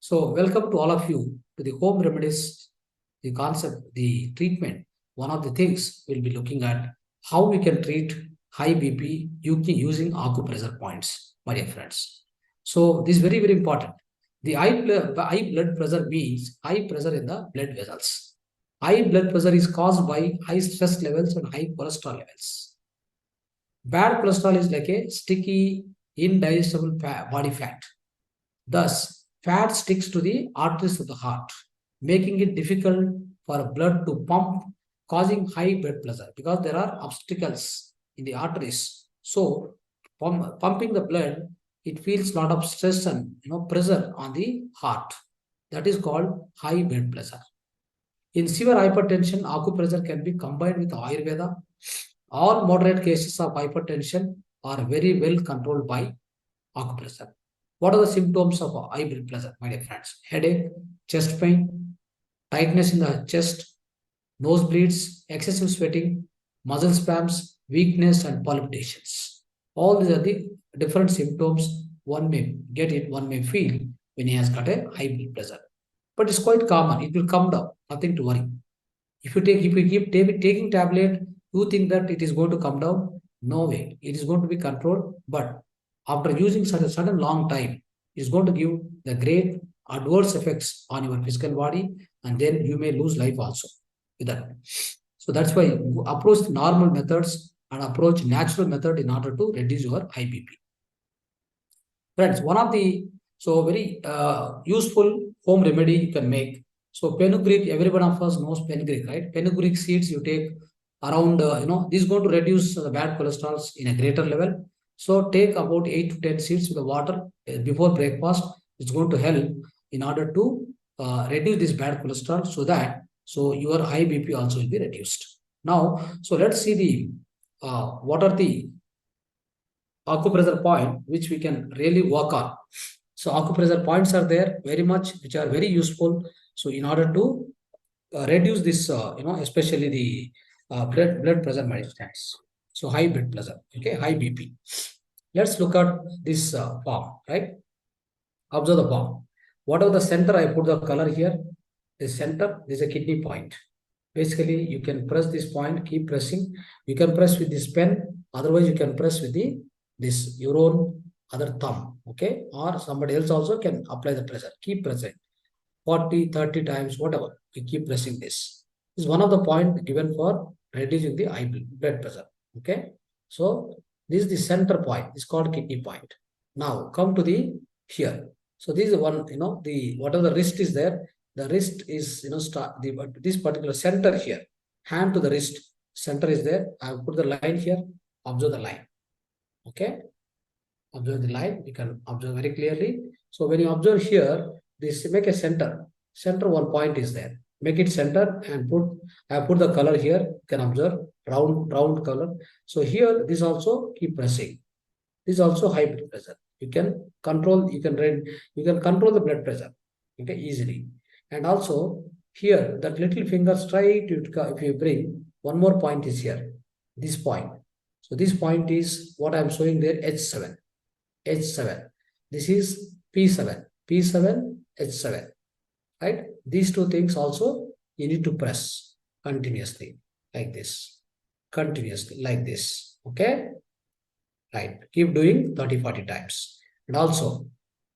So welcome to all of you to the home remedies, the concept, the treatment. One of the things we'll be looking at how we can treat high BP using acupressure points, my dear friends. So this is very, very important. The high blood pressure means high pressure in the blood vessels. High blood pressure is caused by high stress levels and high cholesterol levels. Bad cholesterol is like a sticky, indigestible body fat. Thus, fat sticks to the arteries of the heart, making it difficult for blood to pump, causing high blood pressure because there are obstacles in the arteries. So, pumping the blood, it feels a lot of stress and pressure on the heart. That is called high blood pressure. In severe hypertension, acupressure can be combined with Ayurveda. All moderate cases of hypertension are very well controlled by acupressure. What are the symptoms of high blood pressure, my dear friends? Headache, chest pain, tightness in the chest, nosebleeds, excessive sweating, muscle spasms, weakness, and palpitations. All these are the different symptoms one may get it, one may feel when he has got a high blood pressure. But it's quite common. It will come down. Nothing to worry. If you keep taking tablet, you think that it is going to come down. No way. It is going to be controlled. But after using such a sudden long time, it's going to give the great adverse effects on your physical body, and then you may lose life also with that. So that's why approach normal methods and approach natural method in order to reduce your high BP. Friends, one of the very useful home remedy you can make. So fenugreek, every one of us knows fenugreek, right? Fenugreek seeds you take around, this is going to reduce the bad cholesterol in a greater level. So take about 8 to 10 seeds with the water before breakfast. It's going to help in order to reduce this bad cholesterol so your high BP also will be reduced. Now, so let's see the what are the acupressure point which we can really work on. So acupressure points are there very much, which are very useful. So in order to reduce this, especially the blood pressure management. So high blood pressure, okay, high BP. Let's look at this palm, right? Observe the palm. Whatever the center, I put the color here. The center, this is a kidney point. Basically, you can press this point, keep pressing. You can press with this pen. Otherwise, you can press with this your own other thumb, okay? Or somebody else also can apply the pressure. Keep pressing 40, 30 times, whatever. You keep pressing this. This is one of the points given for reducing the high blood pressure, okay? So this is the center point. It's called kidney point. Now come to the here. So this is one, whatever the wrist is there, the wrist is, this particular center here, hand to the wrist, center is there. I'll put the line here, observe the line. Okay, observe the line, you can observe very clearly. So when you observe here, this make a center one point is there, make it center and I put the color here, you can observe round color. So here this also keep pressing, this is also high blood pressure. You can control the blood pressure, okay, easily. And also here that little finger straight, if you bring one more point is here, this point. So this point is what I'm showing there, H7. H7. This is P7. P7, H7. Right? These two things also you need to press continuously like this. Continuously like this. Okay? Right. Keep doing 30, 40 times. And also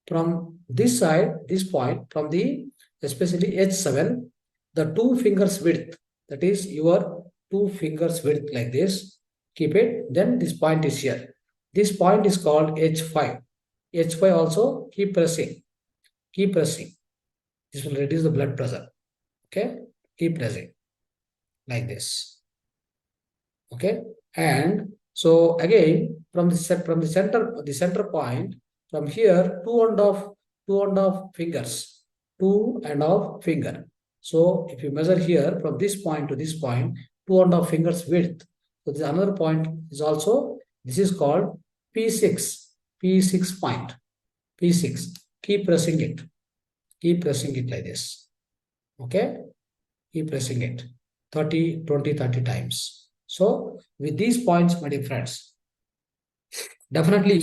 from this side, this point, from the especially H7, the 2 fingers width, that is your 2 fingers width like this. Keep it. Then this point is here. This point is called H5. H5 also keep pressing. Keep pressing. This will reduce the blood pressure. Okay. Keep pressing like this. Okay. And so again from the center point, from here 2.5 fingers. 2.5 finger. So if you measure here from this point to this point, 2.5 fingers width. So this another point is also, this is called P6. P6 point. P6. Keep pressing it. Keep pressing it like this. Okay? Keep pressing it 30, 20, 30 times. So with these points, my dear friends, definitely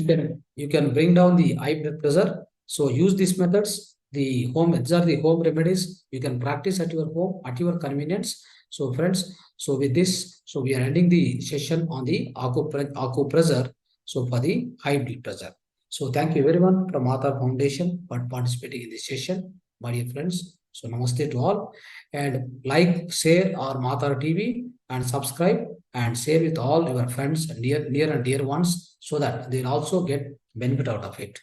you can bring down the high blood pressure. So use these methods. these are the home remedies you can practice at your home at your convenience. So friends, so with this, so we are ending the session on the acupressure, so for the high blood pressure. So thank you everyone from Mahavatar Foundation for participating in this session, my dear friends. So namaste to all, and like, share our Mahavatar TV and subscribe and share with all your friends and near and dear ones, so that they'll also get benefit out of it.